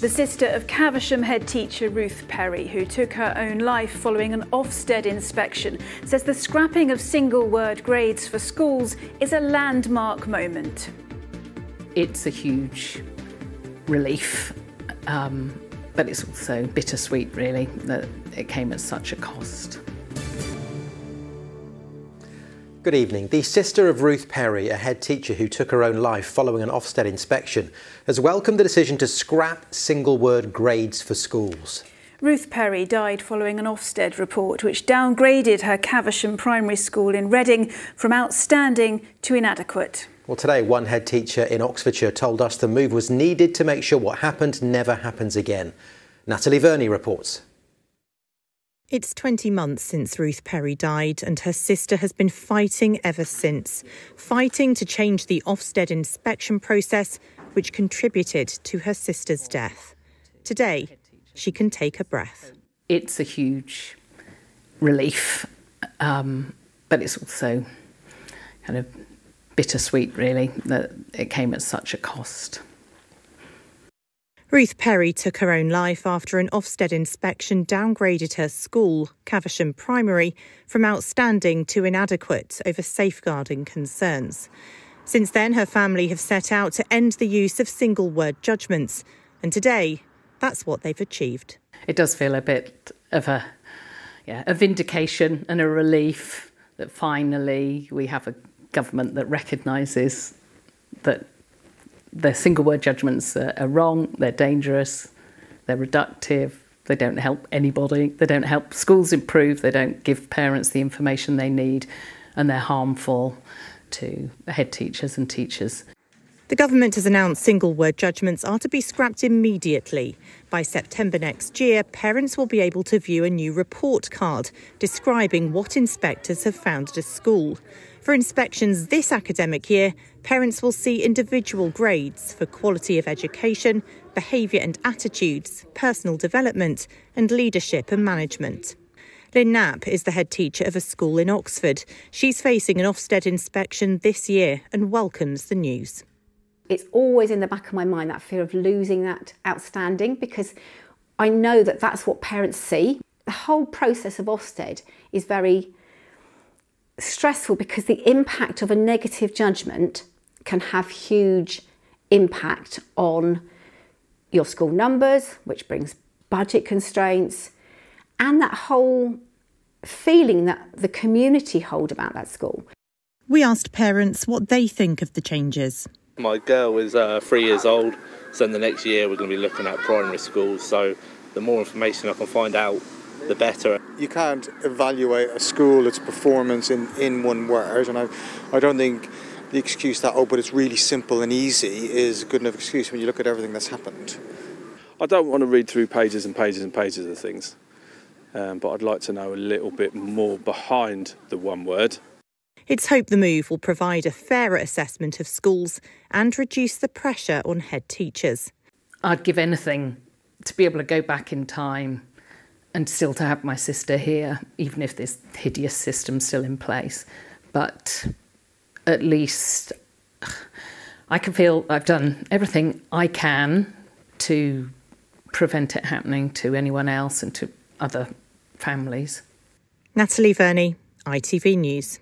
The sister of Caversham head teacher Ruth Perry, who took her own life following an Ofsted inspection, says the scrapping of single-word grades for schools is a landmark moment. It's a huge relief, but it's also bittersweet, really, that it came at such a cost. Good evening. The sister of Ruth Perry, a head teacher who took her own life following an Ofsted inspection, has welcomed the decision to scrap single-word grades for schools. Ruth Perry died following an Ofsted report which downgraded her Caversham primary school in Reading from outstanding to inadequate. Well, today, one head teacher in Oxfordshire told us the move was needed to make sure what happened never happens again. Natalie Verney reports. It's 20 months since Ruth Perry died, and her sister has been fighting ever since. Fighting to change the Ofsted inspection process, which contributed to her sister's death. Today, she can take a breath. It's a huge relief, but it's also kind of bittersweet, really, that it came at such a cost. Ruth Perry took her own life after an Ofsted inspection downgraded her school, Caversham Primary, from outstanding to inadequate over safeguarding concerns. Since then, her family have set out to end the use of single-word judgments, and today, that's what they've achieved. It does feel a bit of a vindication and a relief that finally we have a government that recognises that the single-word judgments are wrong, they're dangerous, they're reductive, they don't help anybody, they don't help schools improve, they don't give parents the information they need, and they're harmful to head teachers and teachers. The government has announced single-word judgments are to be scrapped immediately. By September next year, parents will be able to view a new report card describing what inspectors have found at a school. For inspections this academic year, parents will see individual grades for quality of education, behaviour and attitudes, personal development and leadership and management. Lynn Knapp is the head teacher of a school in Oxford. She's facing an Ofsted inspection this year and welcomes the news. It's always in the back of my mind, that fear of losing that outstanding, because I know that that's what parents see. The whole process of Ofsted is very stressful because the impact of a negative judgment can have huge impact on your school numbers, which brings budget constraints, and that whole feeling that the community hold about that school. We asked parents what they think of the changes. My girl is 3 years old, so in the next year we're going to be looking at primary schools, so the more information I can find out, the better. You can't evaluate a school, its performance in one word, and I don't think the excuse that, but it's really simple and easy is a good enough excuse when you look at everything that's happened. I don't want to read through pages and pages and pages of things, but I'd like to know a little bit more behind the one word. It's hoped the move will provide a fairer assessment of schools and reduce the pressure on head teachers. I'd give anything to be able to go back in time and still to have my sister here, even if this hideous system's still in place. But at least I can feel I've done everything I can to prevent it happening to anyone else and to other families. Natalie Verney, ITV News.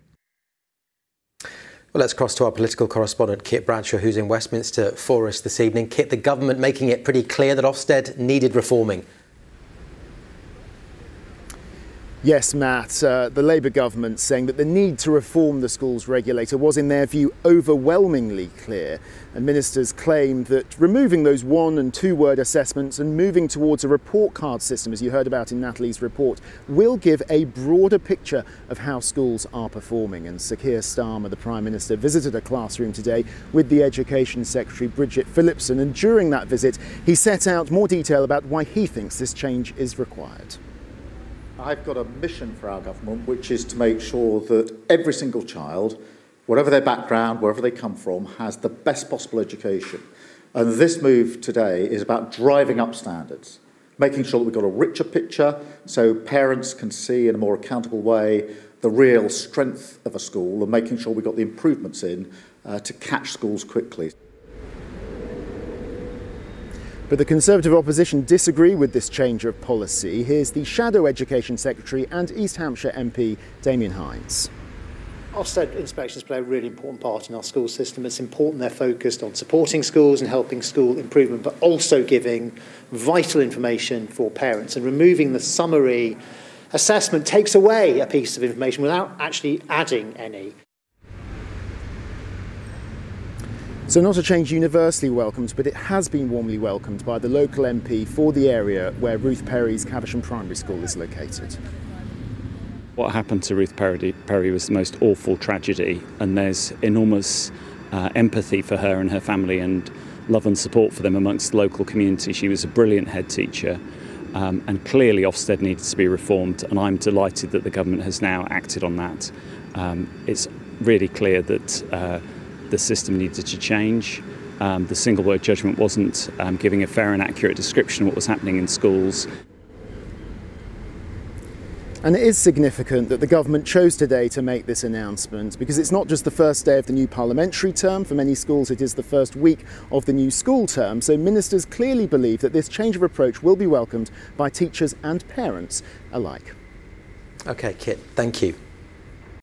Well, let's cross to our political correspondent, Kit Bradshaw, who's in Westminster for us this evening. Kit, the government making it pretty clear that Ofsted needed reforming. Yes, Matt, the Labour government saying that the need to reform the schools regulator was, in their view, overwhelmingly clear. And ministers claim that removing those 1- and 2-word assessments and moving towards a report card system, as you heard about in Natalie's report, will give a broader picture of how schools are performing. And Sir Keir Starmer, the Prime Minister, visited a classroom today with the Education Secretary Bridget Phillipson. And during that visit, he set out more detail about why he thinks this change is required. I've got a mission for our government, which is to make sure that every single child, whatever their background, wherever they come from, has the best possible education. And this move today is about driving up standards, making sure that we've got a richer picture so parents can see in a more accountable way the real strength of a school and making sure we've got the improvements in to catch schools quickly. But the Conservative opposition disagree with this change of policy. Here's the Shadow Education Secretary and East Hampshire MP Damien Hines. Ofsted inspections play a really important part in our school system. It's important they're focused on supporting schools and helping school improvement, but also giving vital information for parents. And removing the summary assessment takes away a piece of information without actually adding any. So not a change universally welcomed, but it has been warmly welcomed by the local MP for the area where Ruth Perry's Caversham Primary School is located. What happened to Ruth Perry was the most awful tragedy, and there's enormous empathy for her and her family and love and support for them amongst the local community. She was a brilliant head teacher, and clearly Ofsted needed to be reformed, and I'm delighted that the government has now acted on that. It's really clear that the system needed to change. The single word judgment wasn't giving a fair and accurate description of what was happening in schools. And it is significant that the government chose today to make this announcement, because it's not just the first day of the new parliamentary term. For many schools, it is the first week of the new school term. So ministers clearly believe that this change of approach will be welcomed by teachers and parents alike. OK, Kit, thank you.